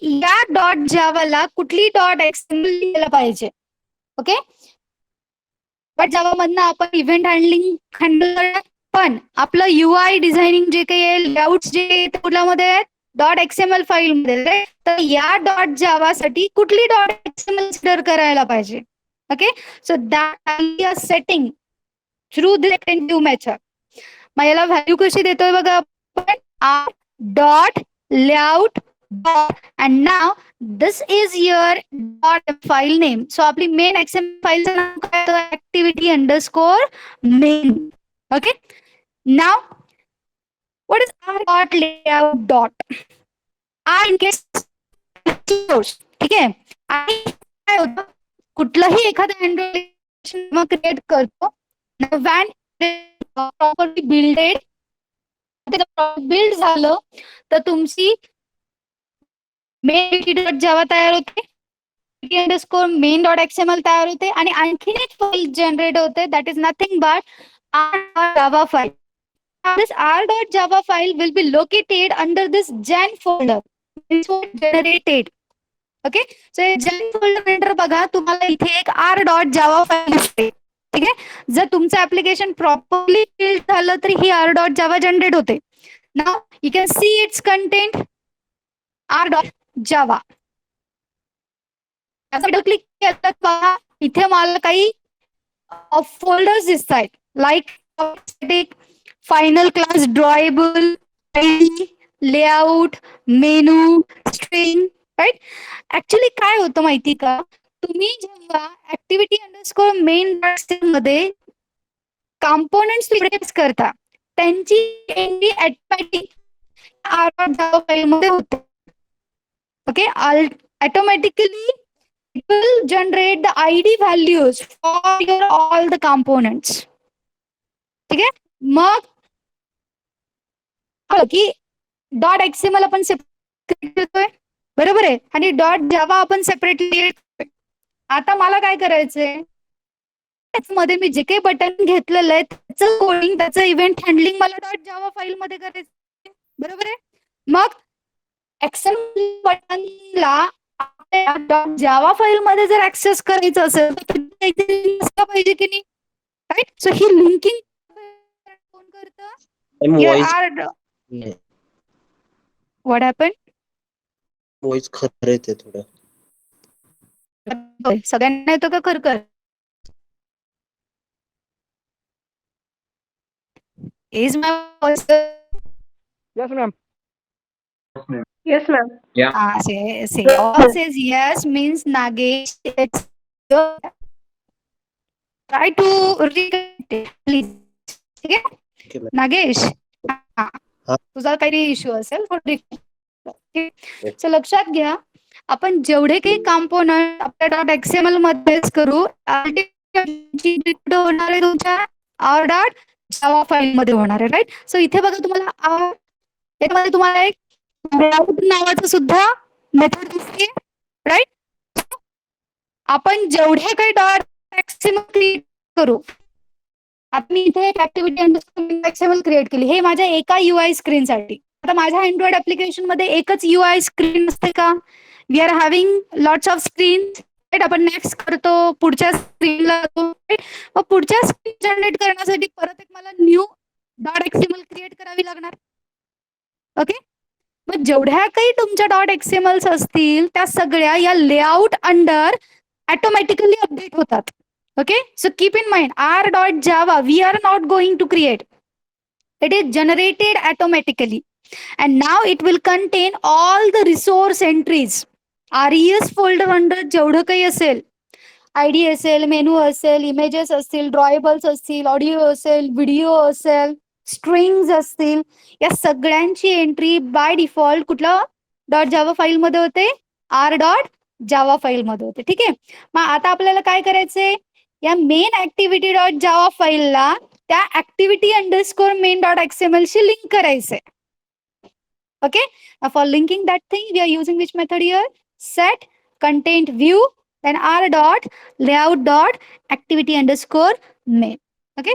या डॉट जावाला कुठली डॉट एक्सएमएल लिहायला पाहिजे. ओके. बट जावा मधनं आपण इव्हेंट हँडल पण आपलं UI डिझायनिंग जे काही आहे, लेआउट्स जे कुठल्यामध्ये डॉट XML फाईल मध्ये. तर या डॉट जावासाठी कुठली डॉट XML कन्सिडर करायला पाहिजे. Okay. So that setting through the view method. मग याला व्हॅल्यू कशी देतोय बघा आपण, R dot layout dot, and now this is your dot file name. So आपली मेन XML फाईलचं नाव काय, activity underscore main. Okay. Now what is r dot layout dot, r in case source. ठीक आहे. आणि काय होतं, कुठलंही एखादं अँड्रॉइड क्रिएट करतो. व्हॅन प्रॉपर्ली बिल्डेड, बिल्ड झालं तर तुमची मेन डॉट जावा तयार होते, अंडरस्कोर मेन डॉट एक्सएमएल तयार होते आणि आणखीन एक फाईल जनरेट होते, that is nothing but Java file. This r.java file will be located under this gen folder. This was generated. Okay. So gen folder नंतर बघा तुम्हाला इथे एक r.java फाईल दिसते. ठीक आहे. जर तुमचं ऍप्लिकेशन प्रॉपरली बिल्ड झालं तर ही r.java जनरेट होते. Now you can see its content r.java. Click केलं बघा इथे मला काही फोल्डर्स दिसत आहेत, like final class, drawable, layout, menu, string. Right. Actually काय होतं माहिती का, तुम्ही जेव्हा ऍक्टिव्हिटी अंडरस्कोर मेन मध्ये कॉम्पोनंट्स प्रेस करता त्यांची एंट्री ऑटोमॅटिक जावा फाईल मध्ये होते. Okay. Automatically it will generate the id values for your all the components. ठीक आहे. मग की डॉट एक्सएमएल आपण सेपरेट करतोय, बरोबर आहे, आणि डॉट जावा आपण सेपरेटली. आता मला काय करायचंय, मध्ये मी जे काही बटन घेतलेलं आहे त्याचं कोडिंग, त्याचं इव्हेंट हँडलिंग मला डॉट जावा फाईल मध्ये करायचं, बरोबर आहे. मग एक्सएमएल बटनला डॉट जावा फाईल मध्ये जर ऍक्सेस करायचं असेल तर पाहिजे की नाही. राईट. सो ही लिंकिंग कोण करतं? What happen? वॉइस खरं येते थोडं. सगळ्यांना येतो का खरखर? Is my voice? Yes, ma'am. Yes, ma'am. Yeah. Say all says yes means Nagesh. Try to reconnect it, please. ठीक आहे. Okay, ma'am. नागेश, तुझा काही इश्यू असेल तर लक्षात घ्या, आपण जेवढे काही कॉम्पोनंट आपल्या डॉट एक्सएमएल मध्येच करू, होणार आहे तुमच्या आर डॉट जावा फाईल मध्ये होणार आहे. राईट. सो इथे बघा तुम्हाला यामध्ये तुम्हाला एक नावाचं सुद्धा मेथड दिसते. राईट. आपण जेवढे काही डॉट एक्सएमएल क्रिएट करू, आता मी इथे एक ऍक्टिव्हिटी एक्सएमएल क्रिएट केली, हे माझ्या एका यूआय स्क्रीन साठी. आता माझ्या अँड्रॉइड ऍप्लिकेशन मध्ये एकच यूआय स्क्रीन असते का? We are having lots of screen. Right. आपण नेक्स्ट करतो, पुढच्या स्क्रीनला जातो. मग पुढच्या स्क्रीन जनरेट करण्यासाठी परत एक मला न्यू डॉट एक्सएमएल क्रिएट करावी लागणार. ओके. मग जेवढ्या काही तुमच्या डॉट एक्सएमएल्स असतील त्या सगळ्या या लेआउट अंडर ऑटोमॅटिकली अपडेट होतात. Okay, so keep in mind r.java we are not going to create. It is generated automatically and now it will contain all the resource entries. res folder under जेवढं काही असेल, id असेल, मेनू असेल, images असतील, ड्रॉएबल्स असतील, audio असेल, video असेल, strings असतील, या सगळ्यांची एंट्री बाय डिफॉल्ट कुठल्या डॉट जावा फाईल मध्ये होते? आर डॉट जावा फाईल मध्ये होते. ठीक आहे. मग आता आपल्याला काय करायचंय, या मेन ऍक्टिव्हिटी डॉट जावा फाईलला त्या activity underscore main dot XML शी लिंक करायचंय. Okay. For linking that thing we are using which method here? Set content view then r dot layout dot activity underscore main. Okay.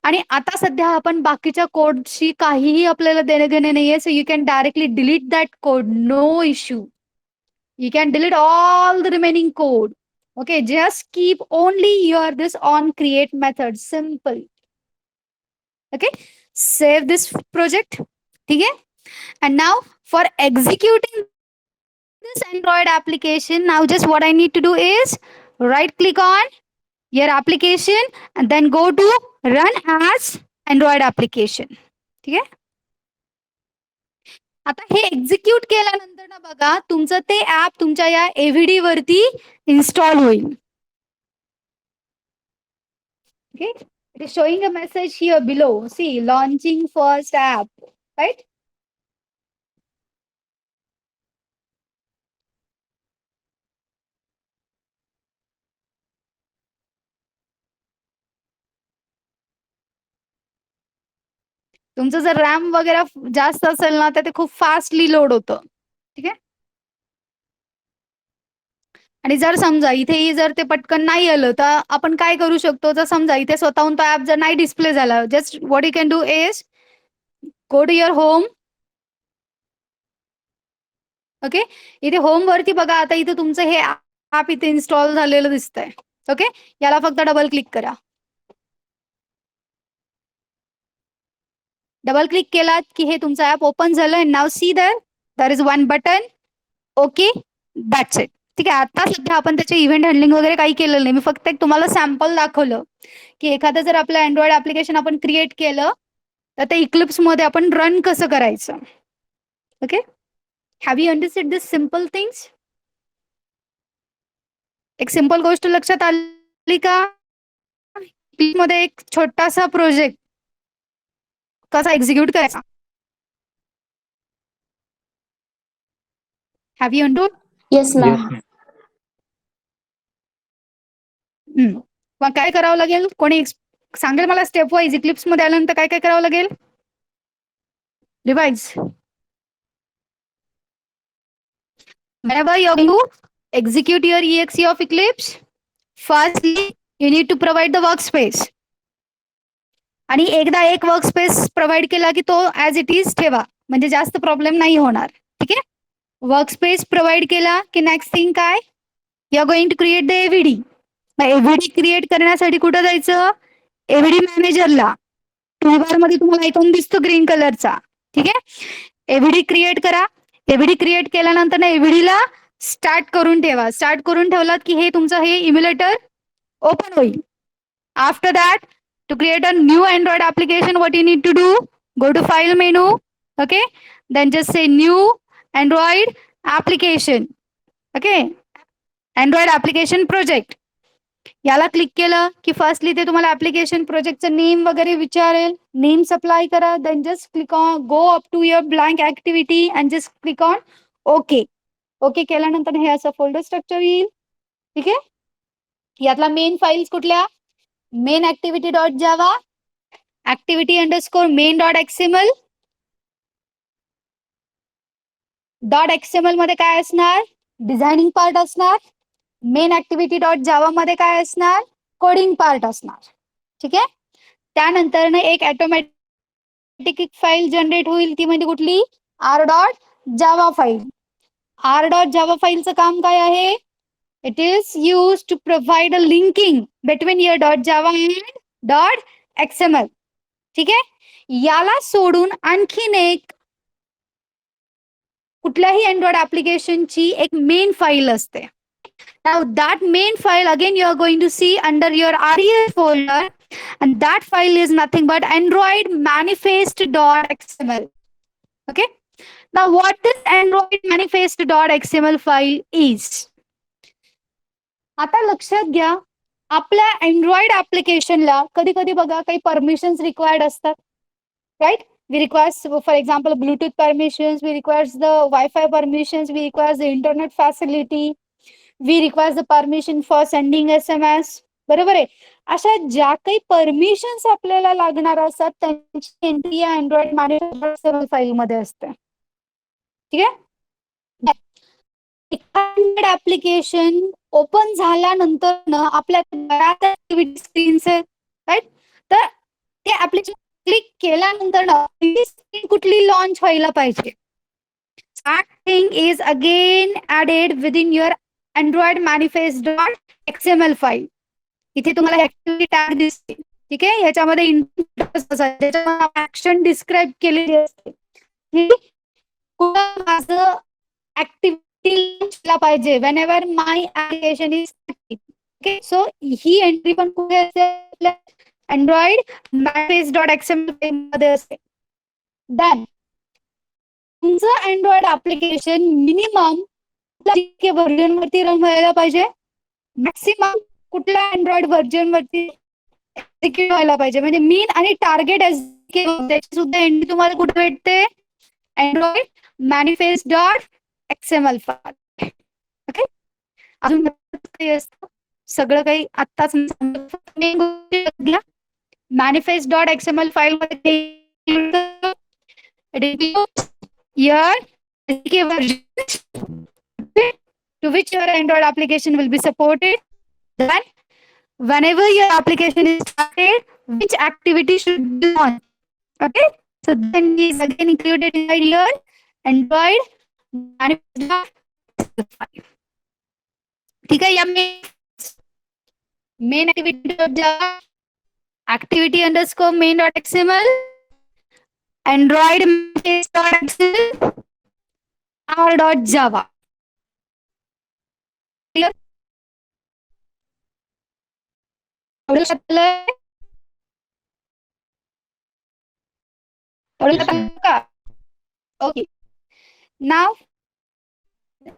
आणि आता सध्या आपण बाकीच्या कोडशी काहीही आपल्याला देणे घेणे नाहीये. So you can directly delete that code, no issue. You can delete all the remaining code. Okay, just keep only your this on create method. Simple. Okay, save this project. Okay, and now for executing this Android application, now just what I need to do is right click on your application and then go to run as Android application. ठीक आहे. आता हे execute केल्यानंतर ना बघा तुमचं ते app तुमच्या या एव्हीडी वरती इन्स्टॉल होईल. Okay. It is showing a message here below. See launching first app. Right. तुमचं जर रॅम वगैरे जास्त असेल ना तर ते खूप फास्टली लोड होतं. ठीक आहे. आणि जर समजा इथेही जर ते पटकन नाही आलं तर आपण काय करू शकतो, जर समजा इथे स्वतःहून तो ऍप जर नाही डिस्प्ले झाला, just what you can do is go to your home. Okay, इथे होम वरती बघा, आता इथे तुमचं हे ऍप इथे इन्स्टॉल झालेलं दिसतंय. ओके, याला फक्त डबल क्लिक करा. डबल क्लिक केलात की हे तुमचं ऍप ओपन झालं. Now see there is one button. Okay, that's it. ठीक आहे. आता सध्या आपण त्याचे इव्हेंट हँडलिंग वगैरे काही केलेलं नाही. मी फक्त एक तुम्हाला सॅम्पल दाखवलं की एखादं जर आपलं अँड्रॉइड ऍप्लिकेशन आपण क्रिएट केलं तर ते इक्लिप्स मध्ये आपण रन कसं करायचं. Okay, have you understood this simple things. एक सिंपल गोष्ट लक्षात आली का, मध्ये एक छोटासा प्रोजेक्ट कसा एक्झिक्यूट करायचा. Have you understood. Yes, ma'am. मग काय करावं लागेल, कोणी सांगेल मला स्टेप वाईज इक्लिप्स मध्ये आल्यानंतर काय काय करावं लागेल. Revise. Whenever you are going to execute your exe of Eclipse, firstly you need to provide the workspace. आणि एकदा एक वर्कस्पेस प्रोव्हाइड केला की तो ऍज इट इज ठेवा, म्हणजे जास्त प्रॉब्लेम नाही होणार. ठीक आहे. वर्कस्पेस प्रोव्हाइड केला की नेक्स्ट थिंग काय, you are going to create the AVD. AVD create करण्यासाठी कुठं जायचं, एव्हीडी मॅनेजरला. टूलबार मध्ये तुम्हाला आयकॉन दिसतो ग्रीन कलरचा. ठीक आहे. एव्हीडी क्रिएट करा. एव्हीडी क्रिएट केल्यानंतर ना एव्हीडीला स्टार्ट करून ठेवा. स्टार्ट करून ठेवलात की हे तुमचं हे इम्युलेटर ओपन होईल. After that, to create a new Android application, what you need to do, go to file menu. Okay, then just say new Android application. Okay, Android application project. याला click केलं की firstly ते तुम्हाला application प्रोजेक्टचं name वगैरे विचारेल. Name supply करा. Then just click on go up to your blank activity and just click on okay. Okay केल्यानंतर हे असं फोल्डर स्ट्रक्चर येईल. ठीक आहे. यातला मेन फाईल्स कुठल्या, main activity dot Java, activity underscore main dot XML. Dot XML मध्ये काय असणार, डिझायनिंग पार्ट असणार. मेन ऍक्टिव्हिटी डॉट जावा मध्ये काय असणार, कोडिंग पार्ट असणार. ठीक आहे. त्यानंतर एक ऑटोमॅटिक फाईल जनरेट होईल, ती म्हणजे कुठली, R dot Java file. R dot Java फाईलचं काम काय आहे, it is used to provide a linking between your .java and .xml. ठीक आहे. याला सोडून आणखीन एक कुठल्याही अँड्रॉइड ऍप्लिकेशनची एक मेन फाईल असते. Now that main file again you are going to see under your RES folder, and that file is nothing but Android manifest.xml. Okay. Now what this Android manifest.xml file is? आता लक्षात घ्या, आपल्या Android ऍप्लिकेशनला कधी कधी बघा काही permissions required असतात. Right, we requires for example Bluetooth permissions, we requires the wifi permissions, we requires the internet facility, we requires the permission for sending SMS. बरोबर आहे. अशा ज्या काही परमिशन्स आपल्याला लागणार असतात त्यांची एंट्री या अँड्रॉइड मॅनेजर फाईल मध्ये असते. ठीक आहे. ऍप्लिकेशन ओपन झाल्यानंतर आपल्या बऱ्याच ऍक्टिव्हिटी स्क्रीन्स आहेत. राईट, तर ते ऍप्लिकेशन क्लिक केल्यानंतर स्क्रीन कुठली लॉन्च व्हायला पाहिजे, that thing is again added within your Android manifest.xml file. इथे तुम्हाला ऍक्टिव्हिटी टॅग दिसते. ठीक आहे. याच्यामध्ये ऍक्शन डिस्क्राईब केलेली असते. माझं ऍक्टिव्हिटी पाहिजे when ever my application is. Okay, so he entry पण कुठे असते, अँड्रॉइड manifest.xml मध्ये असते. देन तुमचं अँड्रॉइड ऍप्लिकेशन मिनिमम व्हर्जन वरती रन व्हायला पाहिजे, मॅक्सिमम कुठल्या अँड्रॉइड व्हर्जन वरती एक्झिक्यूट व्हायला पाहिजे. म्हणजे मीन आणि टार्गेट त्याची सुद्धा एंट्री तुम्हाला कुठे भेटते, अँड्रॉइड manifest.xml फाईल. ओके, अजून काही असतं, सगळं काही आत्ताच manifest.xml फाईल मध्ये it includes your SDK versions to which your Android application will be supported. Then, whenever your application is started, which activity should be on? Okay, so then is again included inside your Android manifest.xml. ठीक है, या main activity.java, activity_main.xml, Android manifest.xml, r.java. Clear? Okay. Now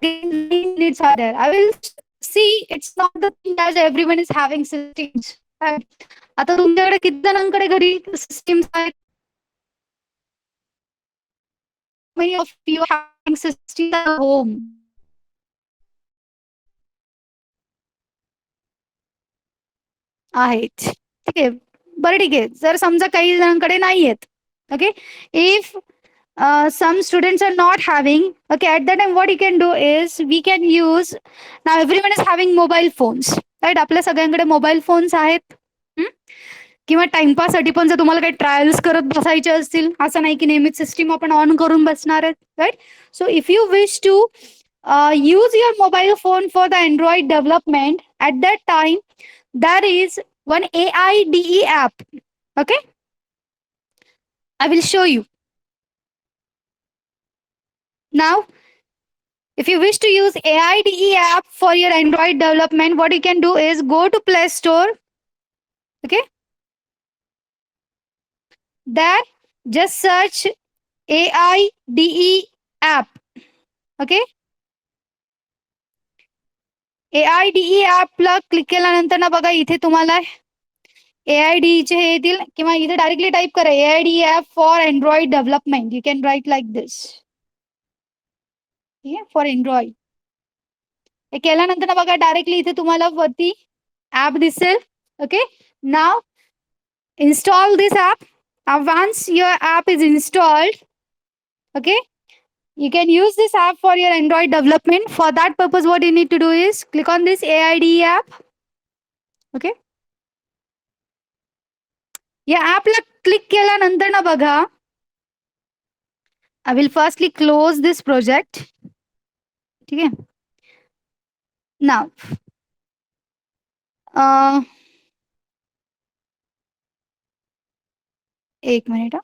needs are there. I will see it's not the thing as everyone is having systems. आता तुमच्याकडे किती जणांकडे घरी systems आहेत? Many of you are having systems at home. आहेत. ठीक आहे, बरं ठीक आहे. जर समजा काही जणांकडे नाही आहेत, okay, if some students are not having, okay, at that time what you can do is we can use, now everyone is having mobile phones, right? आपल्या सगळ्यांकडे मोबाईल फोन्स आहेत. किंवा टाइमपास साठी पण जर तुम्हाला काही ट्रायल्स करत बसायचे असतील, असं नाही की नेहमीच सिस्टीम आपण ऑन करून बसणार आहेत, right? So if you wish to use your mobile phone for the Android development, at that time there is one AIDE app. Okay, I will show you. Now, if you wish to use AIDE app for your Android development, what you can do is go to Play Store. Okay, there just search AIDE app. Okay, AIDE app La click केल्यानंतर ना बघा इथे तुम्हाला AIDE चे हे येतील, किंवा इथे directly type करा AIDE app for Android development. You can write like this. ठीक आहे, फॉर अँड्रॉइड. हे केल्यानंतर ना बघा डायरेक्टली इथे तुम्हाला वरती ऍप दिसेल. Okay, now install this app. Once your app is installed, okay, you can use this app for your Android development. For that purpose, what you need to do is click on this AIDE app. Okay, या ऍपला click केल्यानंतर ना बघा, I will firstly close this project. ठीक आहे, now एक minute.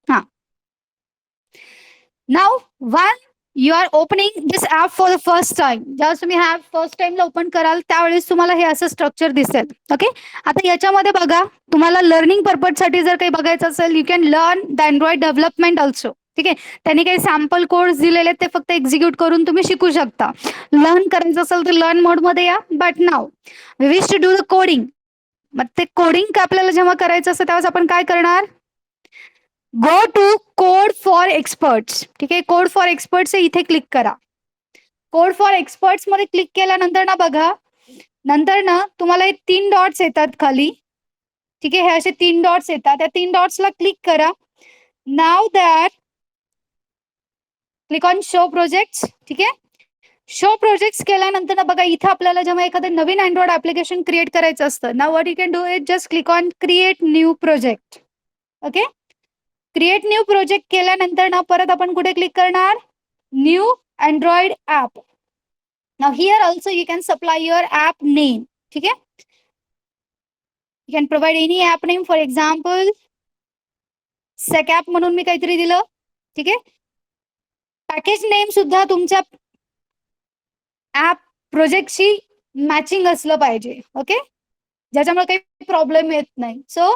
हाँ, now one you are opening this app for the first time. जेव्हा तुम्ही ऍप फर्स्ट टाइमला ओपन कराल त्यावेळेस तुम्हाला हे असं स्ट्रक्चर दिसेल. ओके, आता याच्यामध्ये बघा, तुम्हाला लर्निंग पर्पज साठी जर काही बघायचं असेल, you can learn the Android development also. ठीक आहे, त्यांनी काही सॅम्पल कोड्स दिलेले ते फक्त एक्झिक्यूट करून तुम्ही शिकू शकता. लर्न करायचं असेल तर लर्न मोड मध्ये या. But now we wish to do the coding. मग ते कोडिंग आपल्याला जेव्हा करायचं असतं त्यावेळेस आपण काय करणार? Go to code for experts. ठीक आहे, कोड फॉर एक्सपर्ट्स इथे क्लिक करा. कोड फॉर एक्सपर्ट्स मध्ये क्लिक केल्यानंतर ना बघा, नंतर ना तुम्हाला हे 3 डॉट्स येतात खाली. ठीक आहे, हे असे 3 डॉट्स येतात. त्या 3 डॉट्सला क्लिक करा. Now that click on show projects. ठीक आहे, शो प्रोजेक्ट्स केल्यानंतर ना बघा इथे आपल्याला जेव्हा एखादं नवीन अँड्रॉइड ऍप्लिकेशन क्रिएट करायचं असतं, now what you can do is just click on create new project. Okay, create new project केल्यानंतर ना परत आपण कुठे क्लिक करणार? New android app. Now here also you can supply your app name. ठीक आहे, you can provide any app name. For example sec app म्हणून मी काहीतरी दिलं. ठीक आहे, पॅकेज नेम सुद्धा तुमच्या ऍप प्रोजेक्टशी मॅचिंग असलं पाहिजे. ओके, ज्याच्यामुळे काही प्रॉब्लेम येत नाही. सो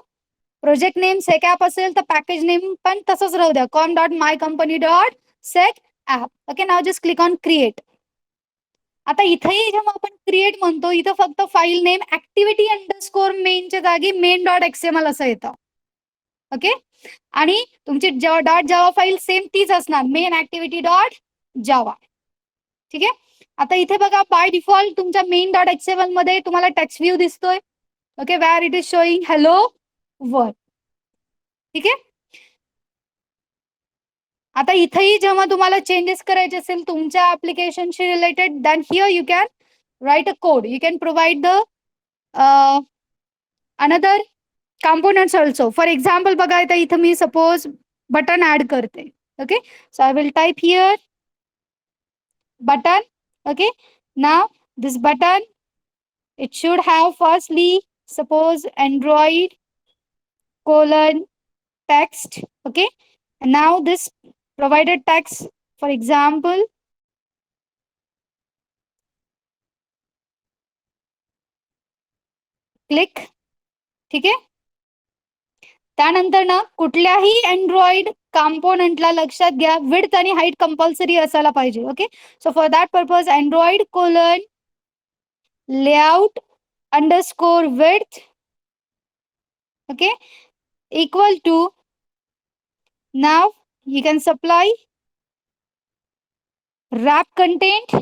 प्रोजेक्ट नेम सेक ऍप असेल तर पॅकेज नेम पण तसंच राहू द्या, com.mycompany.sec app. Okay, now just click on create. आता इथेही जेव्हा आपण क्रिएट म्हणतो, इथं फक्त फाईल नेम activity_main च्या जागी main.xml असं येतं. ओके, आणि तुमची डॉट जावा फाईल सेम तीच असणार, main activity.java. ठीक आहे, आता इथे बघा बाय डिफॉल्ट तुमच्या मेन डॉट HTML मध्ये तुम्हाला टेक्स्ट व्ह्यू दिसतोय. Okay, where it is showing hello world. ठीक आहे. आता इथेही जेव्हा तुम्हाला चेंजेस करायचे असेल तुमच्या ऍप्लिकेशनशी related, then here you can write a code. You can provide the another components also. For example, बघा आता इथं मी सपोज बटन ऍड करते. Okay, so I will type here button. Okay, now this button, it should have firstly suppose Android colon text. Okay, and now this provided text, for example, click. ठीक आहे. त्यानंतर ना कुठल्याही Android कॉम्पोनंटला लक्षात घ्या width आणि height compulsory असायला पाहिजे. Okay, so for that purpose android colon layout underscore width, okay, equal to, now you can supply wrap content.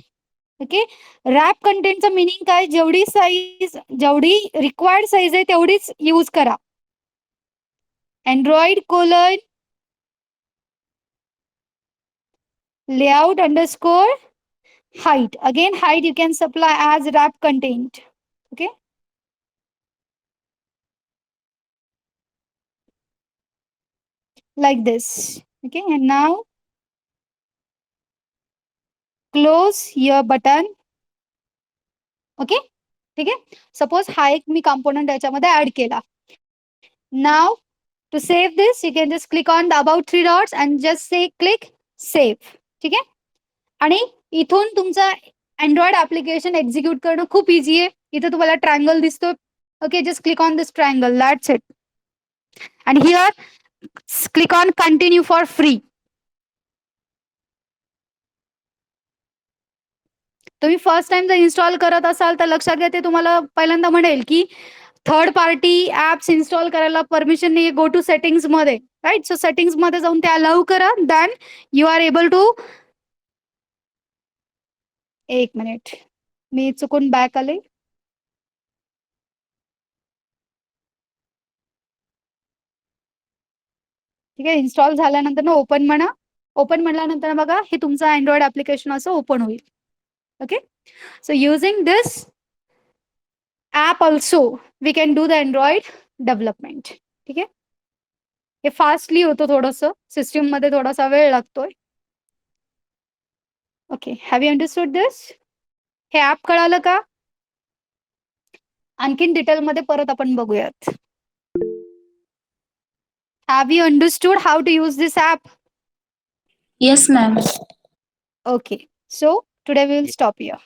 Okay, wrap कंटेंटचं मिनिंग काय, जेवढी साईज जेवढी रिक्वायर्ड साईज आहे तेवढीच यूज करा. Android colon layout underscore height. Again, height you can supply as wrap content. Okay. Like this. Okay. And now close your button. Okay. ठीक आहे. Suppose हा एक मी component याच्यामध्ये ऍड केला. Now to save this, you can just click on the about three dots and just say click save. ठीक आहे. आणि इथून तुमचा अँड्रॉइड ऍप्लिकेशन एक्झिक्यूट करणं खूप इझी आहे. इथे तुम्हाला ट्रायंगल दिसतो. Okay, just click on this triangle, that's it. आणि here click on continue for free. तुम्ही फर्स्ट टाइम जर इन्स्टॉल करत असाल तर लक्षात घ्या ते तुम्हाला पहिल्यांदा म्हणेल की थर्ड पार्टी ऍप्स इन्स्टॉल करायला परमिशन नाही. गो टू सेटिंग्स मध्ये, राईट. सो सेटिंग्स मध्ये जाऊन ते अलाउ करा, then you are able to. एक मिनिट, मी चुकून बॅक आले. ठीक आहे, इन्स्टॉल झाल्यानंतर ना ओपन म्हणा. ओपन म्हणल्यानंतर बघा हे तुमचं अँड्रॉइड ऍप्लिकेशन असं ओपन होईल. Okay, so using this app also we can do the Android development. ठीक आहे, हे फास्टली होतं, थोडस सिस्टीम मध्ये थोडासा वेळ लागतोय. Okay, have you understood this? हे ऍप कळालं का? आणखीन डिटेल मध्ये परत आपण बघूयात. Have you understood how to use this app? Yes, ma'am. Okay, so today we will stop here.